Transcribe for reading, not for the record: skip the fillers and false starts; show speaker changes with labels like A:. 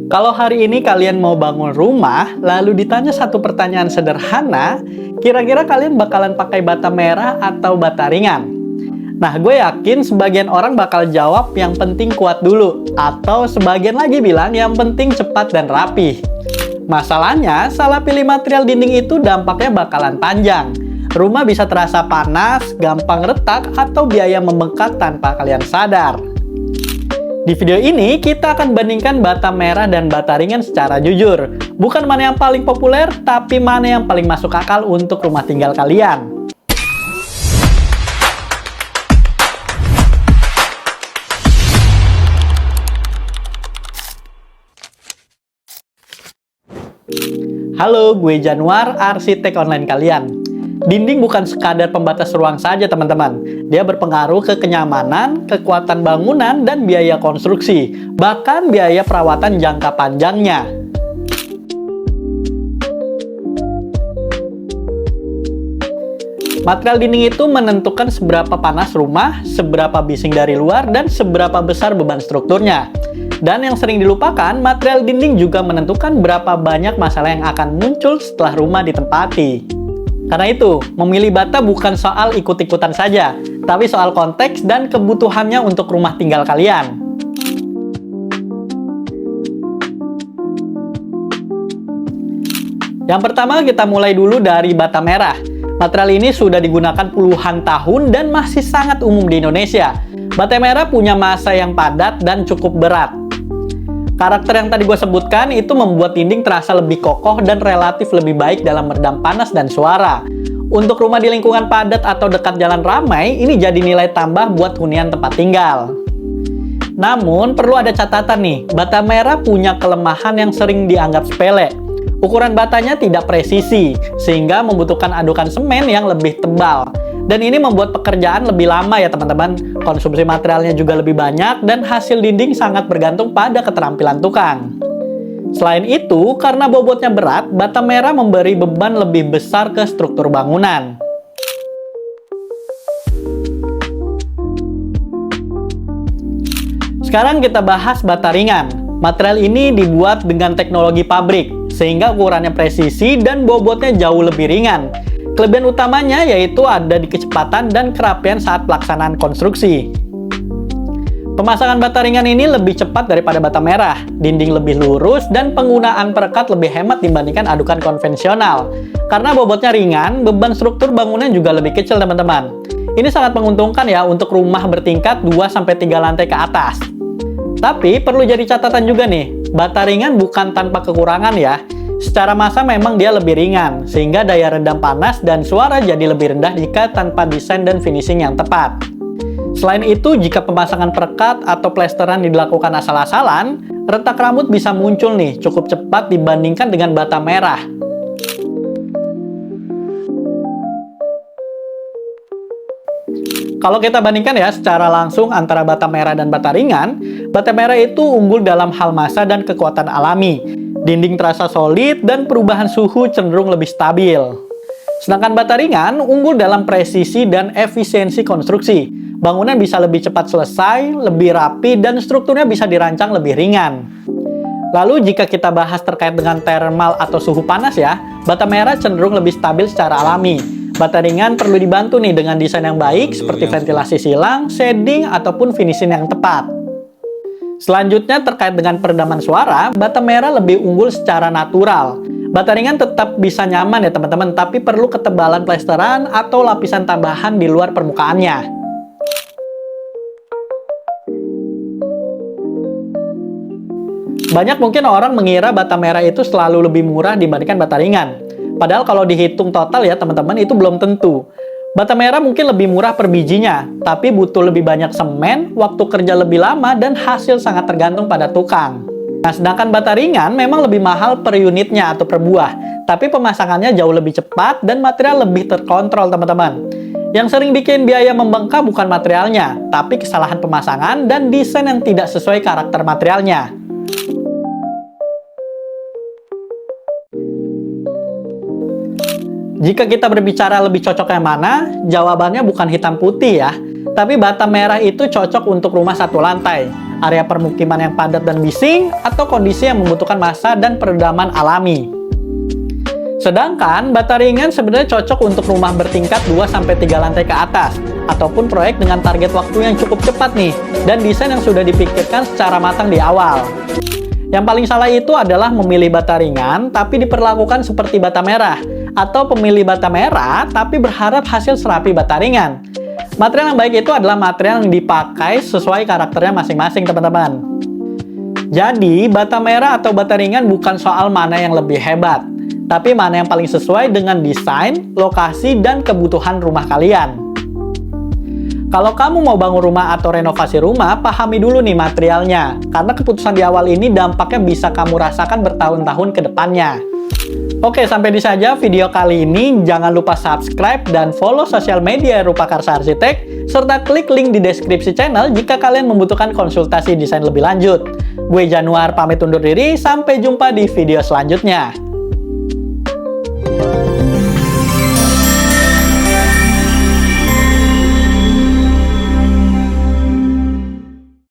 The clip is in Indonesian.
A: Kalau hari ini kalian mau bangun rumah, lalu ditanya satu pertanyaan sederhana, kira-kira kalian bakalan pakai bata merah atau bata ringan? Nah, gue yakin sebagian orang bakal jawab yang penting kuat dulu, atau sebagian lagi bilang yang penting cepat dan rapi. Masalahnya, salah pilih material dinding itu dampaknya bakalan panjang. Rumah bisa terasa panas, gampang retak, atau biaya membengkak tanpa kalian sadar. Di video ini, kita akan bandingkan bata merah dan bata ringan secara jujur. Bukan mana yang paling populer, tapi mana yang paling masuk akal untuk rumah tinggal kalian. Halo, gue Januar, arsitek online kalian. Dinding bukan sekadar pembatas ruang saja, teman-teman. Dia berpengaruh ke kenyamanan, kekuatan bangunan, dan biaya konstruksi, bahkan biaya perawatan jangka panjangnya. Material dinding itu menentukan seberapa panas rumah, seberapa bising dari luar, dan seberapa besar beban strukturnya. Dan yang sering dilupakan, material dinding juga menentukan berapa banyak masalah yang akan muncul setelah rumah ditempati. Karena itu, memilih bata bukan soal ikut-ikutan saja, tapi soal konteks dan kebutuhannya untuk rumah tinggal kalian. Yang pertama, kita mulai dulu dari bata merah. Material ini sudah digunakan puluhan tahun dan masih sangat umum di Indonesia. Bata merah punya massa yang padat dan cukup berat. Karakter yang tadi gue sebutkan itu membuat dinding terasa lebih kokoh dan relatif lebih baik dalam meredam panas dan suara. Untuk rumah di lingkungan padat atau dekat jalan ramai, ini jadi nilai tambah buat hunian tempat tinggal. Namun, perlu ada catatan nih, bata merah punya kelemahan yang sering dianggap sepele. Ukuran batanya tidak presisi, sehingga membutuhkan adukan semen yang lebih tebal. Dan ini membuat pekerjaan lebih lama ya teman-teman. Konsumsi materialnya juga lebih banyak dan hasil dinding sangat bergantung pada keterampilan tukang. Selain itu, karena bobotnya berat, bata merah memberi beban lebih besar ke struktur bangunan. Sekarang kita bahas bata ringan. Material ini dibuat dengan teknologi pabrik, sehingga ukurannya presisi dan bobotnya jauh lebih ringan. Kelebihan utamanya yaitu ada di kecepatan dan kerapian saat pelaksanaan konstruksi. Pemasangan bata ringan ini lebih cepat daripada bata merah, dinding lebih lurus, dan penggunaan perekat lebih hemat dibandingkan adukan konvensional. Karena bobotnya ringan, beban struktur bangunan juga lebih kecil, teman-teman. Ini sangat menguntungkan ya untuk rumah bertingkat 2-3 lantai ke atas. Tapi perlu jadi catatan juga nih, bata ringan bukan tanpa kekurangan ya. Secara massa memang dia lebih ringan, sehingga daya redam panas dan suara jadi lebih rendah jika tanpa desain dan finishing yang tepat. Selain itu, jika pemasangan perekat atau plesteran dilakukan asal-asalan, retak rambut bisa muncul nih cukup cepat dibandingkan dengan bata merah. Kalau kita bandingkan ya secara langsung antara bata merah dan bata ringan, bata merah itu unggul dalam hal massa dan kekuatan alami. Dinding terasa solid dan perubahan suhu cenderung lebih stabil. Sedangkan bata ringan unggul dalam presisi dan efisiensi konstruksi. Bangunan bisa lebih cepat selesai, lebih rapi, dan strukturnya bisa dirancang lebih ringan. Lalu jika kita bahas terkait dengan thermal atau suhu panas ya, bata merah cenderung lebih stabil secara alami. Bata ringan perlu dibantu nih dengan desain yang baik seperti ventilasi silang, shading, ataupun finishing yang tepat. Selanjutnya terkait dengan peredaman suara, bata merah lebih unggul secara natural. Bata ringan tetap bisa nyaman ya teman-teman, tapi perlu ketebalan plesteran atau lapisan tambahan di luar permukaannya. Banyak mungkin orang mengira bata merah itu selalu lebih murah dibandingkan bata ringan. Padahal kalau dihitung total ya teman-teman itu belum tentu. Bata merah mungkin lebih murah per bijinya, tapi butuh lebih banyak semen, waktu kerja lebih lama, dan hasil sangat tergantung pada tukang. Nah, sedangkan bata ringan memang lebih mahal per unitnya atau per buah, tapi pemasangannya jauh lebih cepat dan material lebih terkontrol, teman-teman. Yang sering bikin biaya membengkak bukan materialnya, tapi kesalahan pemasangan dan desain yang tidak sesuai karakter materialnya. Jika kita berbicara lebih cocok yang mana, jawabannya bukan hitam putih ya. Tapi bata merah itu cocok untuk rumah satu lantai. area permukiman yang padat dan bising, atau kondisi yang membutuhkan massa dan peredaman alami. Sedangkan bata ringan sebenarnya cocok untuk rumah bertingkat 2-3 lantai ke atas, ataupun proyek dengan target waktu yang cukup cepat nih, dan desain yang sudah dipikirkan secara matang di awal. Yang paling salah itu adalah memilih bata ringan, tapi diperlakukan seperti bata merah, atau pemilih bata merah, tapi berharap hasil serapi bata ringan. Material yang baik itu adalah material yang dipakai sesuai karakternya masing-masing, teman-teman. Jadi, bata merah atau bata ringan bukan soal mana yang lebih hebat, tapi mana yang paling sesuai dengan desain, lokasi, dan kebutuhan rumah kalian. Kalau kamu mau bangun rumah atau renovasi rumah, pahami dulu nih materialnya, karena keputusan di awal ini dampaknya bisa kamu rasakan bertahun-tahun ke depannya. Oke, sampai di saja video kali ini. Jangan lupa subscribe dan follow sosial media Rupakarsa Arsitek, serta klik link di deskripsi channel jika kalian membutuhkan konsultasi desain lebih lanjut. Gue Januar pamit undur diri, sampai jumpa di video selanjutnya.